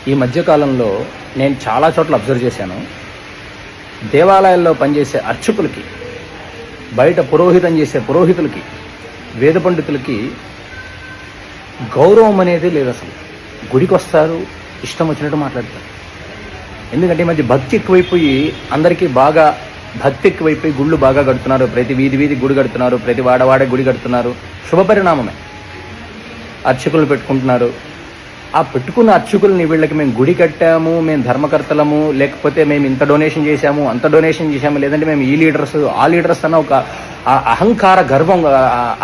ఈ మధ్యకాలంలో నేను చాలా చోట్ల అబ్జర్వ్ చేశాను. దేవాలయాల్లో పనిచేసే అర్చకులకి, బయట పురోహితం చేసే పురోహితులకి, వేద పండితులకి గౌరవం అనేది లేదు. అసలు గుడికి వస్తారు, ఇష్టం వచ్చినట్టు మాట్లాడతారు. ఎందుకంటే ఈ మధ్య భక్తి ఎక్కువైపోయి, అందరికీ బాగా భక్తి ఎక్కువైపోయి గుళ్ళు బాగా కడుతున్నారు. ప్రతి వీధి వీధి గుడి కడుతున్నారు, ప్రతి వాడవాడే గుడి కడుతున్నారు. శుభపరిణామమే. అర్చకులు పెట్టుకుంటున్నారు. ఆ పెట్టుకున్న అర్చకుల్ని వీళ్ళకి మేము గుడి కట్టాము, మేము ధర్మకర్తలము, లేకపోతే మేము ఇంత డొనేషన్ చేశాము, అంత డొనేషన్ చేశాము, లేదంటే మేము ఈ లీడర్స్ ఆ లీడర్స్ అన్న ఒక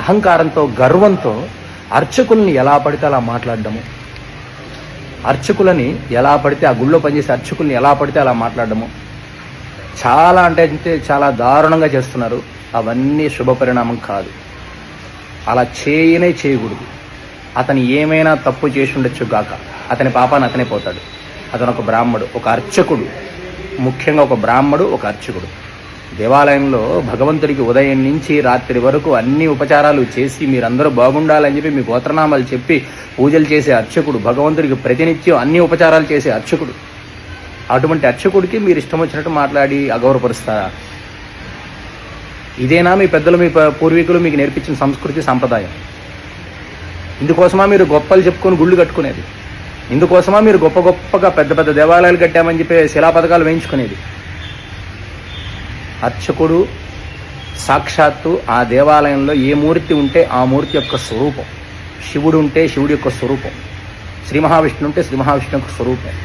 అహంకారంతో గర్వంతో అర్చకుల్ని ఎలా పడితే అలా మాట్లాడడము, అర్చకులని ఎలా పడితే, ఆ గుళ్ళో పనిచేసే అర్చకుల్ని ఎలా పడితే అలా మాట్లాడడము చాలా అంటే చాలా దారుణంగా చేస్తున్నారు. అవన్నీ శుభపరిణామం కాదు. అలా చేయకూడదు. అతను ఏమైనా తప్పు చేసి ఉండొచ్చు గాక, అతని పాపాన్ని అతనే పోతాడు. అతను ఒక బ్రాహ్మడు, ఒక అర్చకుడు, ముఖ్యంగా ఒక బ్రాహ్మడు, ఒక అర్చకుడు. దేవాలయంలో భగవంతుడికి ఉదయం నుంచి రాత్రి వరకు అన్ని ఉపచారాలు చేసి మీరందరూ బాగుండాలని చెప్పి మీ గోత్రనామాలు చెప్పి పూజలు చేసే అర్చకుడు, భగవంతుడికి ప్రతినిత్యం అన్ని ఉపచారాలు చేసే అర్చకుడు. అటువంటి అర్చకుడికి మీరు ఇష్టం వచ్చినట్టు మాట్లాడి అగౌరవపరుస్తారా? ఇదేనా మీ పెద్దలు, మీ పూర్వీకులు మీకు నేర్పించిన సంస్కృతి సంప్రదాయం? ఇందుకోసమా మీరు గొప్పలు చెప్పుకొని గుళ్ళు కట్టుకునేది? ఇందుకోసమా మీరు గొప్పగా పెద్ద పెద్ద దేవాలయాలు కట్టామని చెప్పి శిలాపథకాలు వేయించుకునేది? అర్చకుడు సాక్షాత్తు ఆ దేవాలయంలో ఏ మూర్తి ఉంటే ఆ మూర్తి యొక్క స్వరూపం. శివుడు ఉంటే శివుడి యొక్క స్వరూపం, శ్రీ మహావిష్ణు ఉంటే శ్రీ మహావిష్ణు యొక్క స్వరూపం.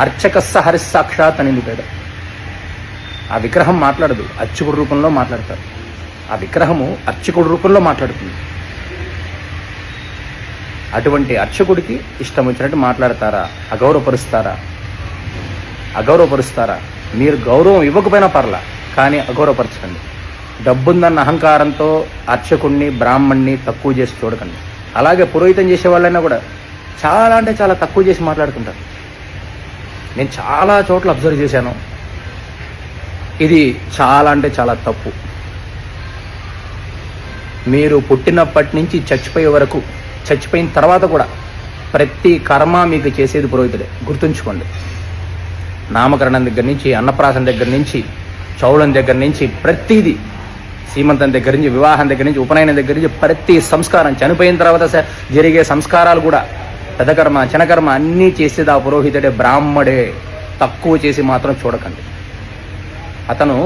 అర్చకస్స హరిస్సాక్షాత్ అని పేద. ఆ విగ్రహం మాట్లాడదు, అర్చకుడి రూపంలో మాట్లాడతారు. ఆ విగ్రహము అర్చకుడి రూపంలో మాట్లాడుతుంది. అటువంటి అర్చకుడికి ఇష్టం వచ్చినట్టు మాట్లాడతారా? అగౌరవపరుస్తారా? మీరు గౌరవం ఇవ్వకపోయినా పర్లా, కానీ అగౌరవపరచకండి. డబ్బుందన్న అహంకారంతో అర్చకుడిని, బ్రాహ్మణ్ణి తక్కువ చేసి చూడకండి. అలాగే పురోహితం చేసే వాళ్ళైనా కూడా చాలా అంటే చాలా తక్కువ చేసి మాట్లాడుతుంటారు. నేను చాలా చోట్ల అబ్జర్వ్ చేశాను. ఇది చాలా అంటే చాలా తప్పు. మీరు పుట్టినప్పటి నుంచి చచ్చిపోయే వరకు, చచ్చిపోయిన తర్వాత కూడా ప్రతి కర్మ మీకు చేసేది పురోహితుడే. గుర్తుంచుకోండి. నామకరణం దగ్గర నుంచి, అన్నప్రాసన దగ్గర నుంచి, చౌళం దగ్గర నుంచి, ప్రతిదీ, సీమంతం దగ్గర నుంచి, వివాహం దగ్గర నుంచి, ఉపనయనం దగ్గర నుంచి, ప్రతి సంస్కారం, చనిపోయిన తర్వాత జరిగే సంస్కారాలు కూడా, పెదకర్మ చినకర్మ అన్నీ చేసేది ఆ పురోహితుడే, బ్రాహ్మడే. తక్కువ చేసి మాత్రం చూడకండి. అతను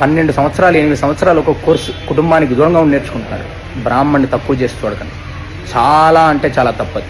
12 సంవత్సరాలు 8 సంవత్సరాలు ఒక కోర్సు కుటుంబానికి దూరంగా ఉండి నేర్చుకుంటున్నాడు. బ్రాహ్మణ్ణి తక్కువ చేసి చూడకండి. చాలా అంటే చాలా తప్పది.